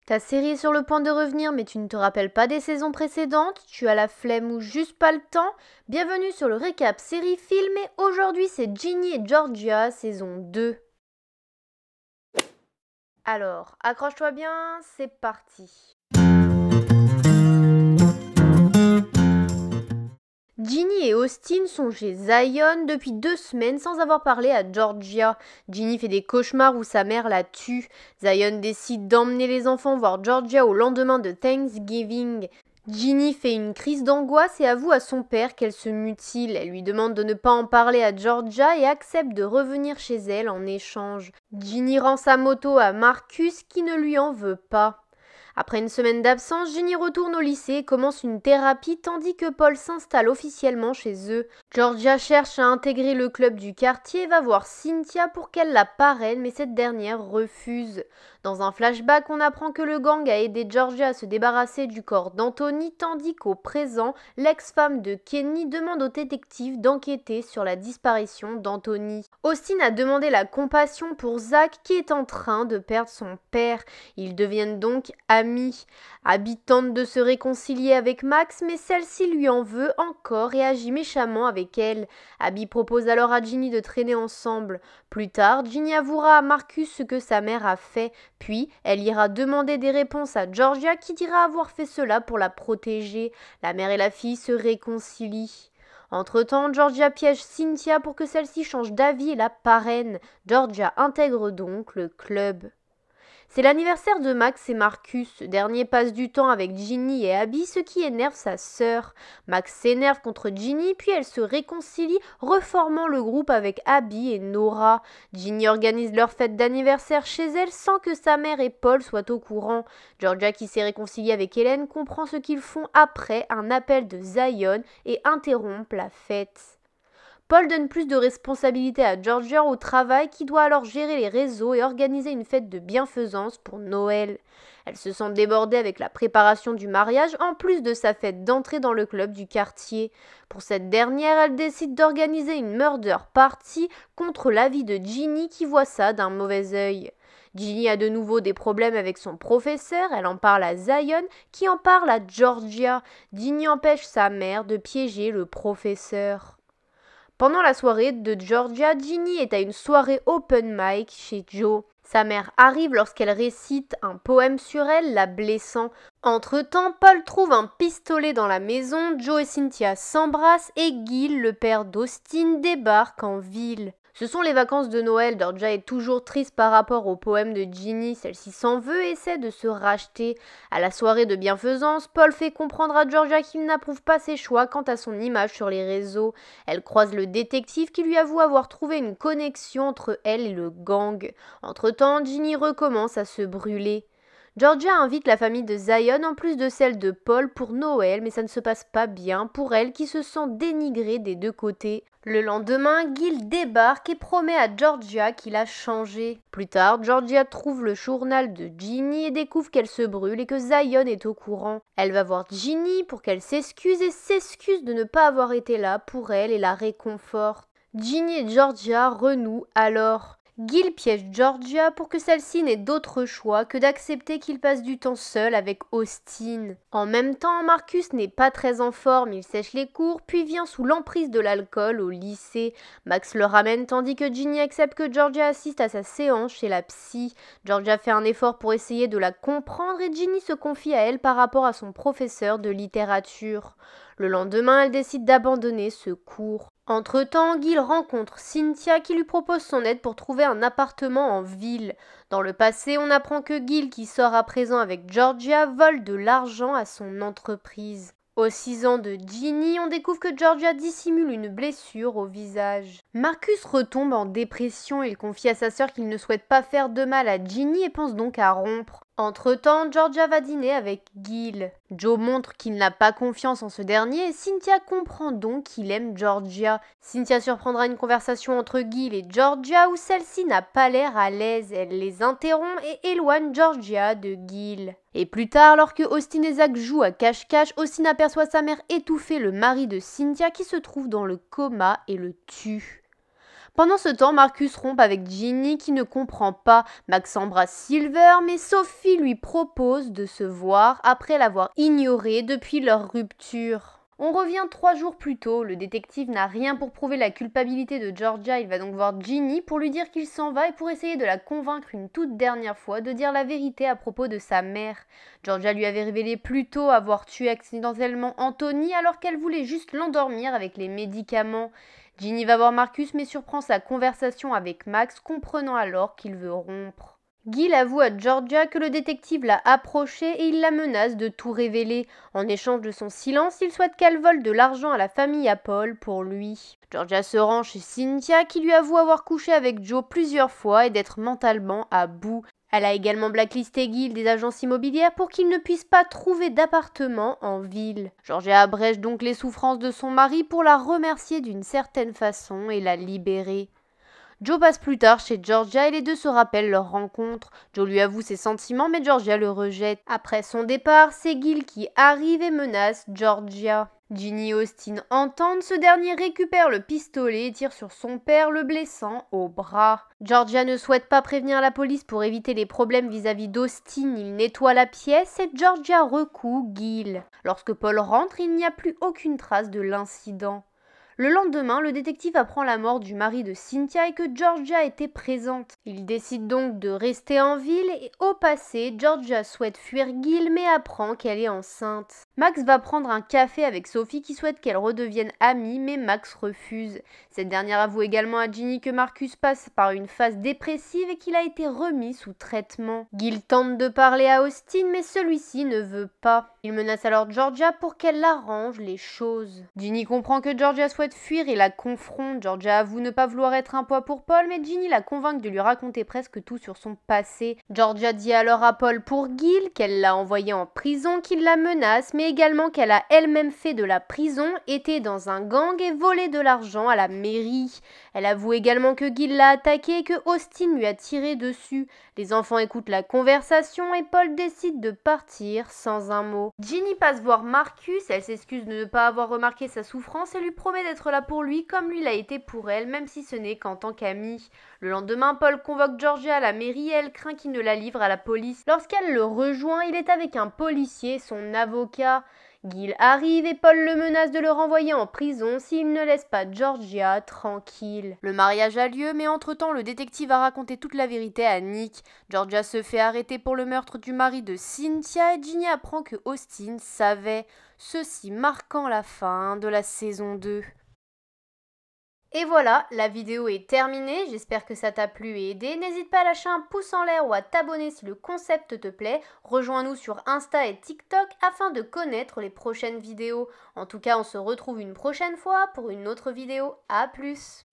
Ta série est sur le point de revenir, mais tu ne te rappelles pas des saisons précédentes? Tu as la flemme ou juste pas le temps? Bienvenue sur le récap série-film et aujourd'hui c'est Ginny et Georgia, saison 2. Alors, accroche-toi bien, c'est parti. Ginny et Austin sont chez Zion depuis 2 semaines sans avoir parlé à Georgia. Ginny fait des cauchemars où sa mère la tue. Zion décide d'emmener les enfants voir Georgia au lendemain de Thanksgiving. Ginny fait une crise d'angoisse et avoue à son père qu'elle se mutile. Elle lui demande de ne pas en parler à Georgia et accepte de revenir chez elle en échange. Ginny rend sa moto à Marcus qui ne lui en veut pas. Après une semaine d'absence, Ginny retourne au lycée et commence une thérapie tandis que Paul s'installe officiellement chez eux. Georgia cherche à intégrer le club du quartier et va voir Cynthia pour qu'elle la parraine, mais cette dernière refuse. Dans un flashback, on apprend que le gang a aidé Georgia à se débarrasser du corps d'Anthony, tandis qu'au présent, l'ex-femme de Kenny demande au détective d'enquêter sur la disparition d'Anthony. Austin a demandé la compassion pour Zach qui est en train de perdre son père. Ils deviennent donc amis. Abby tente de se réconcilier avec Max, mais celle-ci lui en veut encore et agit méchamment avec elle. Abby propose alors à Ginny de traîner ensemble. Plus tard, Ginny avouera à Marcus ce que sa mère a fait, puis elle ira demander des réponses à Georgia qui dira avoir fait cela pour la protéger. La mère et la fille se réconcilient. Entre-temps, Georgia piège Cynthia pour que celle-ci change d'avis et la parraine. Georgia intègre donc le club. C'est l'anniversaire de Max et Marcus. Ce dernier passe du temps avec Ginny et Abby, ce qui énerve sa sœur. Max s'énerve contre Ginny, puis elle se réconcilie, reformant le groupe avec Abby et Nora. Ginny organise leur fête d'anniversaire chez elle sans que sa mère et Paul soient au courant. Georgia, qui s'est réconciliée avec Hélène, comprend ce qu'ils font après un appel de Zion et interrompt la fête. Paul donne plus de responsabilités à Georgia au travail qui doit alors gérer les réseaux et organiser une fête de bienfaisance pour Noël. Elle se sent débordée avec la préparation du mariage en plus de sa fête d'entrée dans le club du quartier. Pour cette dernière, elle décide d'organiser une murder party contre l'avis de Ginny qui voit ça d'un mauvais œil. Ginny a de nouveau des problèmes avec son professeur, elle en parle à Zion qui en parle à Georgia. Ginny empêche sa mère de piéger le professeur. Pendant la soirée de Georgia, Ginny est à une soirée open mic chez Joe. Sa mère arrive lorsqu'elle récite un poème sur elle, la blessant. Entre-temps, Paul trouve un pistolet dans la maison, Joe et Cynthia s'embrassent et Gil, le père d'Austin, débarque en ville. Ce sont les vacances de Noël, Georgia est toujours triste par rapport au poème de Ginny, celle-ci s'en veut et essaie de se racheter. À la soirée de bienfaisance, Paul fait comprendre à Georgia qu'il n'approuve pas ses choix quant à son image sur les réseaux. Elle croise le détective qui lui avoue avoir trouvé une connexion entre elle et le gang. Entre-temps, Ginny recommence à se brûler. Georgia invite la famille de Zion en plus de celle de Paul pour Noël, mais ça ne se passe pas bien pour elle qui se sent dénigrée des deux côtés. Le lendemain, Gil débarque et promet à Georgia qu'il a changé. Plus tard, Georgia trouve le journal de Ginny et découvre qu'elle se brûle et que Zion est au courant. Elle va voir Ginny pour qu'elle s'excuse et s'excuse de ne pas avoir été là pour elle et la réconforte. Ginny et Georgia renouent alors. Gil piège Georgia pour que celle-ci n'ait d'autre choix que d'accepter qu'il passe du temps seul avec Austin. En même temps, Marcus n'est pas très en forme, il sèche les cours, puis vient sous l'emprise de l'alcool au lycée. Max le ramène tandis que Ginny accepte que Georgia assiste à sa séance chez la psy. Georgia fait un effort pour essayer de la comprendre et Ginny se confie à elle par rapport à son professeur de littérature. Le lendemain, elle décide d'abandonner ce cours. Entre-temps, Gil rencontre Cynthia qui lui propose son aide pour trouver un appartement en ville. Dans le passé, on apprend que Gil, qui sort à présent avec Georgia, vole de l'argent à son entreprise. Aux 6 ans de Ginny, on découvre que Georgia dissimule une blessure au visage. Marcus retombe en dépression, il confie à sa sœur qu'il ne souhaite pas faire de mal à Ginny et pense donc à rompre. Entre-temps, Georgia va dîner avec Gil. Joe montre qu'il n'a pas confiance en ce dernier et Cynthia comprend donc qu'il aime Georgia. Cynthia surprendra une conversation entre Gil et Georgia où celle-ci n'a pas l'air à l'aise. Elle les interrompt et éloigne Georgia de Gil. Et plus tard, alors que Austin et Zach jouent à cache-cache, Austin aperçoit sa mère étouffer le mari de Cynthia qui se trouve dans le coma et le tue. Pendant ce temps, Marcus rompt avec Ginny qui ne comprend pas. Max embrasse Silver, mais Sophie lui propose de se voir après l'avoir ignoré depuis leur rupture. On revient 3 jours plus tôt, le détective n'a rien pour prouver la culpabilité de Georgia, il va donc voir Ginny pour lui dire qu'il s'en va et pour essayer de la convaincre une toute dernière fois de dire la vérité à propos de sa mère. Georgia lui avait révélé plus tôt avoir tué accidentellement Anthony alors qu'elle voulait juste l'endormir avec les médicaments. Ginny va voir Marcus mais surprend sa conversation avec Max, comprenant alors qu'il veut rompre. Gil avoue à Georgia que le détective l'a approchée et il la menace de tout révéler. En échange de son silence, il souhaite qu'elle vole de l'argent à la famille Apple pour lui. Georgia se rend chez Cynthia qui lui avoue avoir couché avec Joe plusieurs fois et d'être mentalement à bout. Elle a également blacklisté Gil des agences immobilières pour qu'il ne puisse pas trouver d'appartement en ville. Georgia abrège donc les souffrances de son mari pour la remercier d'une certaine façon et la libérer. Joe passe plus tard chez Georgia et les deux se rappellent leur rencontre. Joe lui avoue ses sentiments mais Georgia le rejette. Après son départ, c'est Gil qui arrive et menace Georgia. Ginny et Austin entendent, ce dernier récupère le pistolet et tire sur son père, le blessant au bras. Georgia ne souhaite pas prévenir la police pour éviter les problèmes vis-à-vis d'Austin, il nettoie la pièce et Georgia recoue Gil. Lorsque Paul rentre, il n'y a plus aucune trace de l'incident. Le lendemain, le détective apprend la mort du mari de Cynthia et que Georgia était présente. Il décide donc de rester en ville et au passé, Georgia souhaite fuir Gil mais apprend qu'elle est enceinte. Max va prendre un café avec Sophie qui souhaite qu'elle redevienne amie mais Max refuse. Cette dernière avoue également à Ginny que Marcus passe par une phase dépressive et qu'il a été remis sous traitement. Gil tente de parler à Austin mais celui-ci ne veut pas. Il menace alors Georgia pour qu'elle arrange les choses. Ginny comprend que Georgia souhaite fuir et la confronte. Georgia avoue ne pas vouloir être un poids pour Paul, mais Ginny la convainc de lui raconter presque tout sur son passé. Georgia dit alors à Paul pour Gil qu'elle l'a envoyé en prison, qu'il la menace, mais également qu'elle a elle-même fait de la prison, été dans un gang et volé de l'argent à la mairie. Elle avoue également que Gil l'a attaqué et que Austin lui a tiré dessus. Les enfants écoutent la conversation et Paul décide de partir sans un mot. Ginny passe voir Marcus, elle s'excuse de ne pas avoir remarqué sa souffrance et lui promet d'être là pour lui comme lui l'a été pour elle, même si ce n'est qu'en tant qu'amie. Le lendemain, Paul convoque Georgia à la mairie et elle craint qu'il ne la livre à la police. Lorsqu'elle le rejoint, il est avec un policier, son avocat. Gil arrive et Paul le menace de le renvoyer en prison s'il ne laisse pas Georgia tranquille. Le mariage a lieu, mais entre-temps, le détective a raconté toute la vérité à Nick. Georgia se fait arrêter pour le meurtre du mari de Cynthia et Ginny apprend que Austin savait, ceci marquant la fin de la saison 2. Et voilà, la vidéo est terminée, j'espère que ça t'a plu et aidé. N'hésite pas à lâcher un pouce en l'air ou à t'abonner si le concept te plaît. Rejoins-nous sur Insta et TikTok afin de connaître les prochaines vidéos. En tout cas, on se retrouve une prochaine fois pour une autre vidéo. À plus!